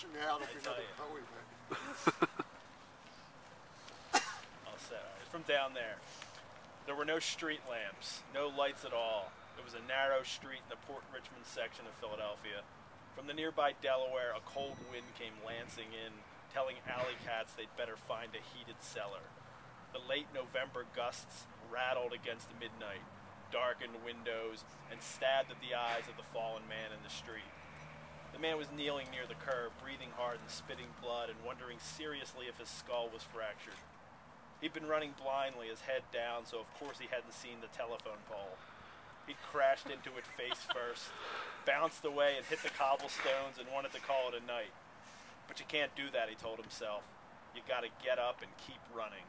washing out if you're not a Poe fan. All set. It's from down there. There were no street lamps, no lights at all. It was a narrow street in the Port Richmond section of Philadelphia. From the nearby Delaware, a cold wind came lancing in, telling alley cats they'd better find a heated cellar. The late November gusts rattled against midnight, darkened windows, and stabbed at the eyes of the fallen man in the street. The man was kneeling near the curb, breathing hard and spitting blood, and wondering seriously if his skull was fractured. He'd been running blindly, his head down, so of course he hadn't seen the telephone pole. He'd crashed into it face first, bounced away and hit the cobblestones and wanted to call it a night. But you can't do that, he told himself. You gotta get up and keep running.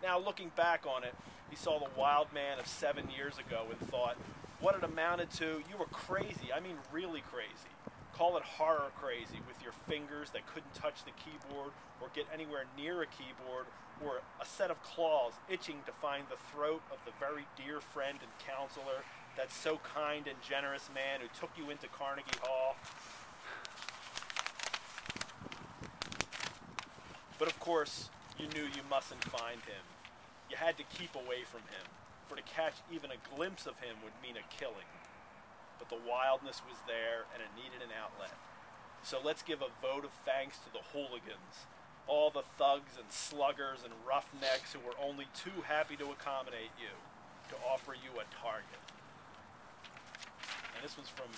Now, looking back on it, he saw the wild man of 7 years ago and thought, what it amounted to, you were crazy, I mean really crazy. Call it horror crazy, with your fingers that couldn't touch the keyboard or get anywhere near a keyboard, or a set of claws itching to find the throat of the very dear friend and counselor, that so kind and generous man who took you into Carnegie Hall. But of course, you knew you mustn't find him. You had to keep away from him, for to catch even a glimpse of him would mean a killing. But the wildness was there, and it needed an outlet. So let's give a vote of thanks to the hooligans, all the thugs and sluggers and roughnecks who were only too happy to accommodate you, to offer you a target. And this was from